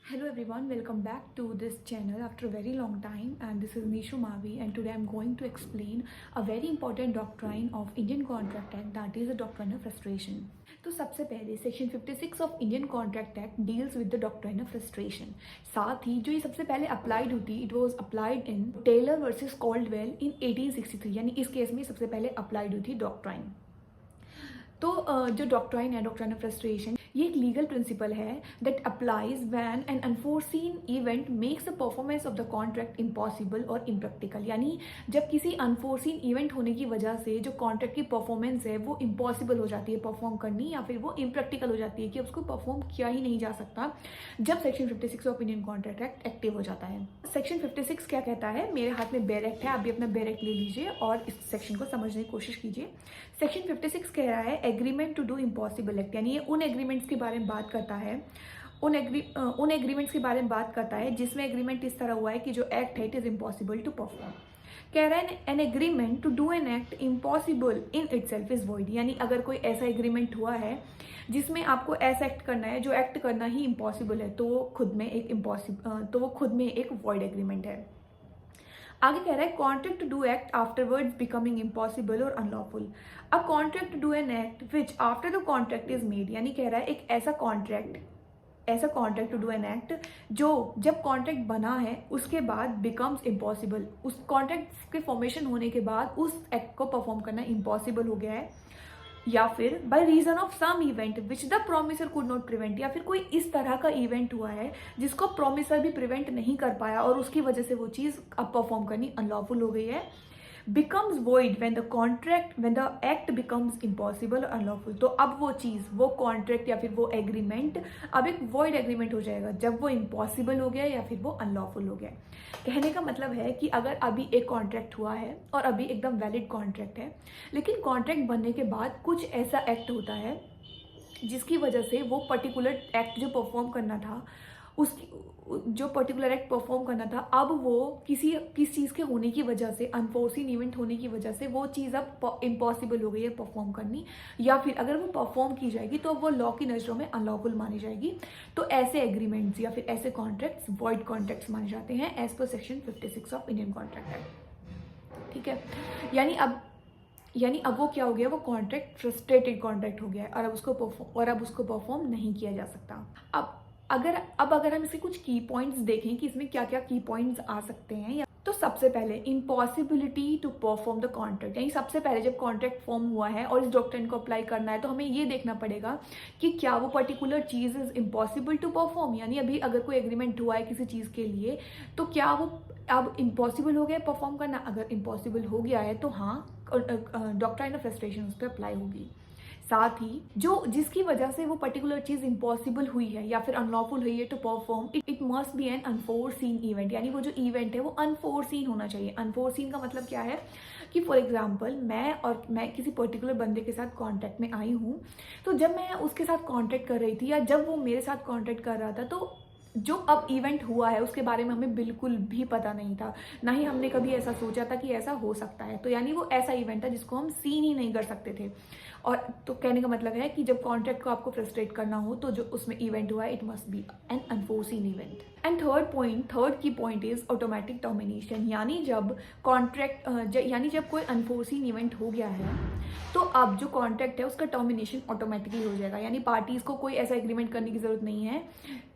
Hello everyone, welcome back to this channel after a very long time, and this is Nishu Mavi, and today I'm going to explain a very important doctrine of Indian Contract Act, that is the doctrine of frustration. तो सबसे पहले section 56 of Indian contract act deals with the doctrine of frustration. साथ ही जो ये सबसे पहले applied हुई, it was applied in Taylor versus Caldwell in 1863, यानी इस केस में सबसे पहले अप्लाइड हुई थी डॉक्ट्राइन। तो जो डॉक्ट्राइन है, डॉक्ट्राइन ऑफ फ्रस्ट्रेशन, ये एक लीगल प्रिंसिपल है that applies when an unforeseen event makes the performance of the contract impossible और इम्प्रैक्टिकल। यानी जब किसी अनफोर्सीन इवेंट होने की वजह से जो कॉन्ट्रैक्ट की परफॉर्मेंस है वो इम्पॉसिबल हो जाती है परफॉर्म करनी, या फिर वो इम्प्रैक्टिकल हो जाती है कि उसको परफॉर्म किया ही नहीं जा सकता, जब section 56 of Indian contract act active हो जाता है। सेक्शन 56 क्या कहता है? मेरे हाथ में बेयर एक्ट है, आप भी अपना बेयर एक्ट ले लीजिए और इस सेक्शन को समझने की कोशिश कीजिए। सेक्शन 56 कह रहा है agreement to do impossible act, यानी ये उन एग्रीमेंट्स के बारे में बात करता है, उन एग्रीमेंट्स के बारे में बात करता है जिसमें एग्रीमेंट इस तरह हुआ है कि जो एक्ट है it is impossible to perform. कह रहा है an agreement to do an act impossible in itself is void, यानी अगर कोई ऐसा एग्रीमेंट हुआ है जिसमें आपको ऐसा एक्ट करना है जो एक्ट करना ही इम्पॉसिबल है, तो वो खुद में एक वॉइड एग्रीमेंट है। आगे कह रहा है contract to do act afterwards becoming impossible और unlawful. A contract to do an act which after the contract is made, यानी कह रहा है एक ऐसा contract to do an act जो जब कॉन्ट्रैक्ट बना है उसके बाद बिकम्स इम्पॉसिबल, उस कॉन्ट्रैक्ट के फॉर्मेशन होने के बाद उस एक्ट को परफॉर्म करना इम्पॉसिबल हो गया है, या फिर by reason of some event which the promisor could not prevent, या फिर कोई इस तरह का इवेंट हुआ है जिसको प्रोमिसर भी प्रिवेंट नहीं कर पाया और उसकी वजह से वो चीज़ अब परफॉर्म करनी अनलॉफुल हो गई है। Becomes void when the act becomes impossible और अनलॉफुल, तो अब वो चीज़, वो कॉन्ट्रैक्ट या फिर वो एग्रीमेंट अब एक वॉइड एग्रीमेंट हो जाएगा जब वो इम्पॉसिबल हो गया या फिर वो अनलॉफुल हो गया। कहने का मतलब है कि अगर अभी एक कॉन्ट्रैक्ट हुआ है और अभी एकदम वैलिड कॉन्ट्रैक्ट है, लेकिन कॉन्ट्रैक्ट बनने के बाद कुछ ऐसा एक्ट होता है जिसकी वजह से वो पर्टिकुलर एक्ट जो परफॉर्म करना था, उसकी जो पर्टिकुलर एक्ट परफॉर्म करना था, अब वो किसी चीज़ के होने की वजह से, अनफोर्सीन इवेंट होने की वजह से वो चीज़ अब इम्पॉसिबल हो गई है परफॉर्म करनी, या फिर अगर वो परफॉर्म की जाएगी तो वो लॉ की नज़रों में अनलॉफुल मानी जाएगी। तो ऐसे एग्रीमेंट्स या फिर ऐसे कॉन्ट्रैक्ट्स वॉइड कॉन्ट्रैक्ट्स माने जाते हैं as per section 56 of Indian contract Act. ठीक है, यानी अब वो क्या हो गया, वो कॉन्ट्रैक्ट फ्रस्ट्रेटेड कॉन्ट्रैक्ट हो गया है और अब उसको परफॉर्म नहीं किया जा सकता। अगर हम इसके कुछ की पॉइंट्स देखें कि इसमें क्या क्या की पॉइंट्स आ सकते हैं, तो सबसे पहले impossibility to perform the contract, यानी सबसे पहले जब कॉन्ट्रैक्ट फॉर्म हुआ है और इस डॉक्ट्राइन को अप्लाई करना है तो हमें ये देखना पड़ेगा कि क्या वो पर्टिकुलर चीज़ इज इम्पॉसिबल टू परफॉर्म, यानी अभी अगर कोई एग्रीमेंट हुआ है किसी चीज़ के लिए तो क्या वो अब इम्पॉसिबल हो गया परफॉर्म करना। अगर इम्पॉसिबल हो गया है तो हाँ, डॉक्ट्राइन ऑफ फ्रस्ट्रेशन उस पर अप्लाई होगी। साथ ही जिसकी वजह से वो पर्टिकुलर चीज़ इम्पॉसिबल हुई है या फिर अनलॉफुल हुई है to perform, it must be an unforeseen event, यानी वो जो इवेंट है वो अनफोर्सीन होना चाहिए। अनफोर्सीन का मतलब क्या है कि फॉर एग्जाम्पल मैं किसी पर्टिकुलर बंदे के साथ कॉन्टैक्ट में आई हूँ, तो जब मैं उसके साथ कॉन्टैक्ट कर रही थी या जब वो मेरे साथ कॉन्टैक्ट कर रहा था, तो जो अब इवेंट हुआ है उसके बारे में हमें बिल्कुल भी पता नहीं था, ना ही हमने कभी ऐसा सोचा था कि ऐसा हो सकता है। तो यानी वो ऐसा इवेंट था जिसको हम सीन ही नहीं कर सकते थे। और तो कहने का मतलब है कि जब कॉन्ट्रैक्ट को आपको फ्रस्ट्रेट करना हो तो जो उसमें इवेंट हुआ है it must be an unforeseen event. And third की पॉइंट इज ऑटोमेटिक टर्मिनेशन, यानी जब कोई अनफोर्सीन इवेंट हो गया है तो अब जो कॉन्ट्रैक्ट है उसका टर्मिनेशन ऑटोमेटिकली हो जाएगा, यानी पार्टीज को कोई ऐसा एग्रीमेंट करने की जरूरत नहीं है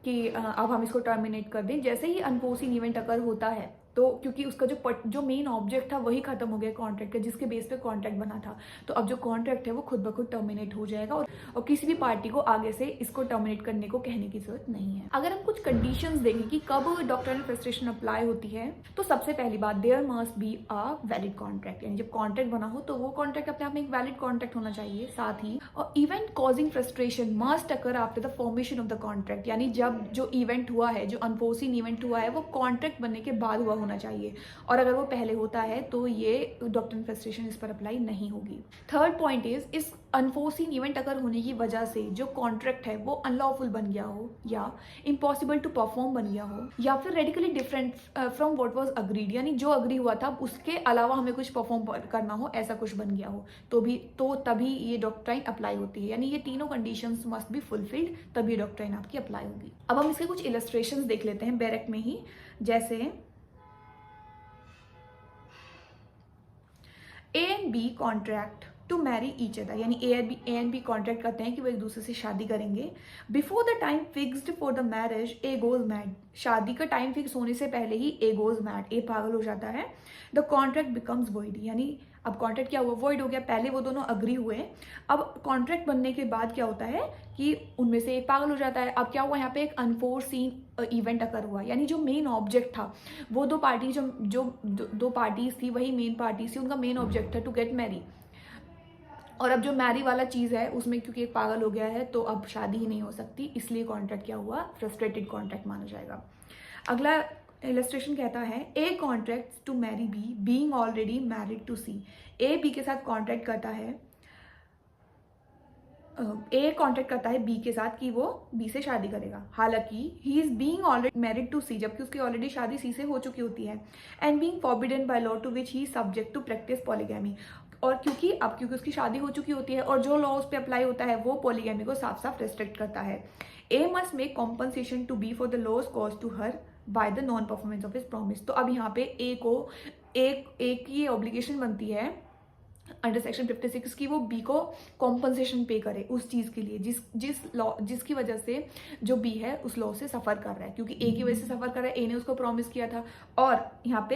कि अब हम इसको टर्मिनेट कर दें। जैसे ही अनफोर्सीन इवेंट अगर होता है तो क्योंकि उसका जो मेन ऑब्जेक्ट था वही खत्म हो गया कॉन्ट्रैक्ट का, जिसके बेस पे कॉन्ट्रैक्ट बना था, तो अब जो कॉन्ट्रैक्ट है वो खुद ब खुद टर्मिनेट हो जाएगा और किसी भी पार्टी को आगे से इसको टर्मिनेट करने को कहने की जरूरत नहीं है। अगर हम कुछ कंडीशंस देखें कि कब डॉक्ट्राइन ऑफ फ्रस्ट्रेशन अप्लाई होती है, तो सबसे पहली बात, there must be a valid contract, यानी जब कॉन्ट्रैक्ट बना हो तो वो कॉन्ट्रैक्ट अपने आप में एक वैलिड कॉन्ट्रैक्ट होना चाहिए। साथ ही event causing frustration must occur after the formation of the contract, यानी जब जो इवेंट हुआ है, जो अनफोर्सीन इवेंट हुआ है, वो कॉन्ट्रैक्ट बनने के बाद हुआ होना होना चाहिए, और अगर वो पहले होता है तो ये डॉक्ट्रिनल फ्रस्ट्रेशन इस पर अप्लाई नहीं होगी। थर्ड पॉइंट इज, इस अनफोर्सिन इवेंट अगर होने की वजह से जो कॉन्ट्रैक्ट है वो अनलॉफुल बन गया हो, या इम्पॉसिबल टू परफॉर्म बन गया हो, या फिर radically different from what was agreed, यानी जो अग्री हुआ था उसके अलावा हमें कुछ परफॉर्म करना हो, ऐसा कुछ बन गया हो, तो तभी ये डॉक्ट्राइन अप्लाई होती है। यानी ये तीनों कंडीशंस मस्ट बी फुलफिल्ड, तभी डॉक्ट्राइन आपकी अप्लाई होगी। अब हम इसके कुछ इलस्ट्रेशंस देख लेते हैं बैरेक में ही, जैसे A and B contract to marry each other, यानी ए एंड बी कॉन्ट्रैक्ट करते हैं कि वो एक दूसरे से शादी करेंगे। Before the time fixed for the marriage A goes mad, शादी का टाइम फिक्स होने से पहले ही ए गोज मैड, ए पागल हो जाता है। द कॉन्ट्रैक्ट बिकम्स वॉइड, यानी अब कॉन्ट्रैक्ट क्या हुआ, वॉइड हो गया। पहले वो दोनों अग्री हुए, अब कॉन्ट्रैक्ट बनने के बाद क्या होता है कि उनमें से एक पागल हो जाता है। अब क्या हुआ, यहाँ पे एक अनफोर्सीन इवेंट अकर हुआ, यानी जो मेन ऑब्जेक्ट था, वो दो पार्टी जो दो पार्टीज थी, वही मेन पार्टीज थी, उनका मेन ऑब्जेक्ट था टू गेट मैरी। और अब जो मैरी वाला चीज़ है उसमें क्योंकि एक पागल हो गया है तो अब शादी ही नहीं हो सकती, इसलिए कॉन्ट्रैक्ट क्या हुआ, फ्रस्ट्रेटेड कॉन्ट्रैक्ट माना जाएगा। अगला इलस्ट्रेशन कहता है A contract to marry B being already married to C, A B के साथ कॉन्ट्रैक्ट करता है, ए कॉन्ट्रैक्ट करता है बी के साथ कि वो बी से शादी करेगा, हालांकि he is being already married to C, जबकि उसकी ऑलरेडी शादी सी से हो चुकी होती है, and being forbidden by law to which he subject to practice polygamy, और क्योंकि उसकी शादी हो चुकी होती है और जो लॉ उस पर अप्लाई होता है वो पॉलीगैमी को साफ साफ रेस्ट्रिक्ट करता है। A must make compensation to B for the loss cause to her by the non performance of his promise. तो अब यहाँ पे ए को एक की ऑब्लिगेशन बनती है अंडर सेक्शन 56 की, वो बी को कॉम्पनसेशन पे करे उस चीज़ के लिए जिसकी वजह से जो बी है उस लॉ से सफ़र कर रहा है, क्योंकि ए की वजह से सफ़र कर रहा है, ए ने उसको प्रॉमिस किया था और यहाँ पे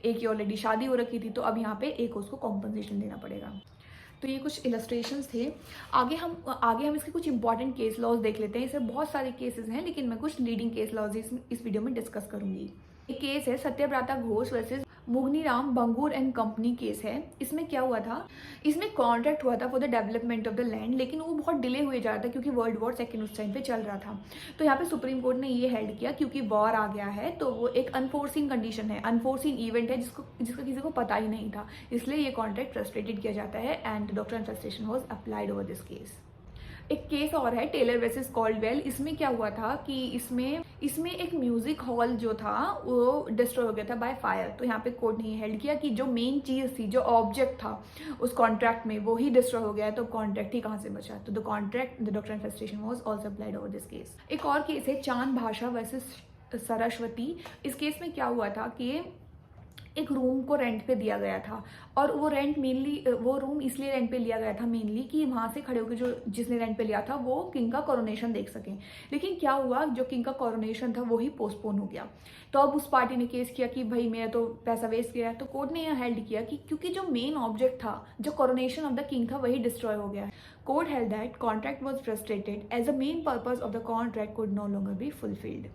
ए की ऑलरेडी शादी हो रखी थी, तो अब यहाँ पे ए को उसको कॉम्पनसेशन देना पड़ेगा। तो ये कुछ इलस्ट्रेशंस थे। आगे हम इसके कुछ इंपॉर्टेंट केस लॉज देख लेते हैं। इसमें बहुत सारे केसेस हैं, लेकिन मैं कुछ लीडिंग केस लॉज इस वीडियो में डिस्कस करूंगी। एक केस है Satyabrata Ghosh versus Mugneeram Bangur and company case है। इसमें क्या हुआ था, इसमें कॉन्ट्रैक्ट हुआ था for the development of the land, लेकिन वो बहुत डिले हुए जा रहा था क्योंकि वर्ल्ड वॉर सेकेंड उस टाइम पे चल रहा था। तो यहाँ पे सुप्रीम कोर्ट ने ये हेल्ड किया, क्योंकि वॉर आ गया है तो वो एक अनफोर्सिंग कंडीशन है, अनफोर्सिंग इवेंट है जिसका किसी को पता ही नहीं था, इसलिए ये कॉन्ट्रैक्ट फ्रस्ट्रेटेड किया जाता है and doctrinal frustration was applied over this case. एक केस और है टेलर वर्सेस कॉल्डवेल। इसमें क्या हुआ था कि इसमें एक म्यूजिक हॉल जो था वो डिस्ट्रॉय हो गया था बाय फायर। तो यहाँ पे कोर्ट ने हेल्ड किया कि जो मेन चीज थी, जो ऑब्जेक्ट था उस कॉन्ट्रैक्ट में, वो ही डिस्ट्रॉय हो गया, तो कॉन्ट्रैक्ट ही कहाँ से बचा। तो the doctrinal frustration was also applied over this case. एक और केस है चांद भाषा वर्सेस सरस्वती। इस केस में क्या हुआ था कि एक रूम को रेंट पे दिया गया था, और वो रूम इसलिए रेंट पे लिया गया था मेनली कि वहाँ से खड़े होकर जिसने रेंट पे लिया था वो किंग का कोरोनेशन देख सकें। लेकिन क्या हुआ, जो किंग का कोरोनेशन था वो ही पोस्टपोन हो गया। तो अब उस पार्टी ने केस किया कि भाई मेरा तो पैसा वेस्ट किया है। तो कोर्ट ने यह हेल्ड किया कि क्योंकि जो मेन ऑब्जेक्ट था, जो कोरोनेशन ऑफ द किंग था, वही डिस्ट्रॉय हो गया है। Court held that contract was frustrated as the main purpose of the contract could no longer be fulfilled.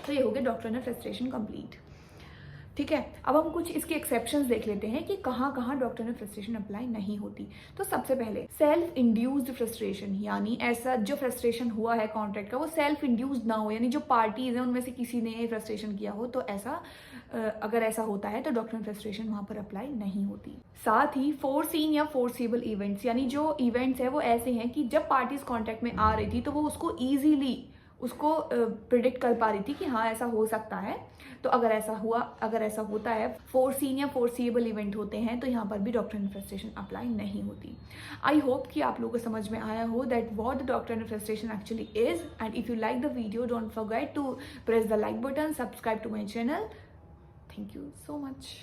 तो ये हो गया डॉक्ट्रिनल फ्रस्ट्रेशन कंप्लीट। ठीक है, अब हम कुछ इसके एक्सेप्शंस देख लेते हैं कि कहाँ कहाँ डॉक्ट्रिनल फ्रस्ट्रेशन अप्लाई नहीं होती। तो सबसे पहले सेल्फ इंड्यूस्ड फ्रस्ट्रेशन, यानी ऐसा जो फ्रस्ट्रेशन हुआ है कॉन्ट्रैक्ट का वो सेल्फ इंड्यूस्ड ना हो, यानी जो पार्टीज हैं उनमें से किसी ने फ्रस्ट्रेशन किया हो, तो ऐसा अगर ऐसा होता है तो डॉक्ट्रिनल फ्रस्ट्रेशन वहाँ पर अप्लाई नहीं होती। साथ ही फोरसीन या फोर्सेबल इवेंट्स, यानी जो इवेंट्स है वो ऐसे हैं कि जब पार्टीज कॉन्ट्रैक्ट में आ रही थी तो वो उसको ईजीली प्रिडिक्ट कर पा रही थी कि हाँ ऐसा हो सकता है। तो अगर ऐसा होता है, फोरसीन या फोरसीएबल इवेंट होते हैं, तो यहाँ पर भी डॉक्ट्रिनल फ्रस्ट्रेशन अप्लाई नहीं होती। आई होप कि आप लोगों को समझ में आया हो that what the doctrinal frustration actually is, and if you like the video don't forget to press the like button, subscribe to my channel. Thank you so much.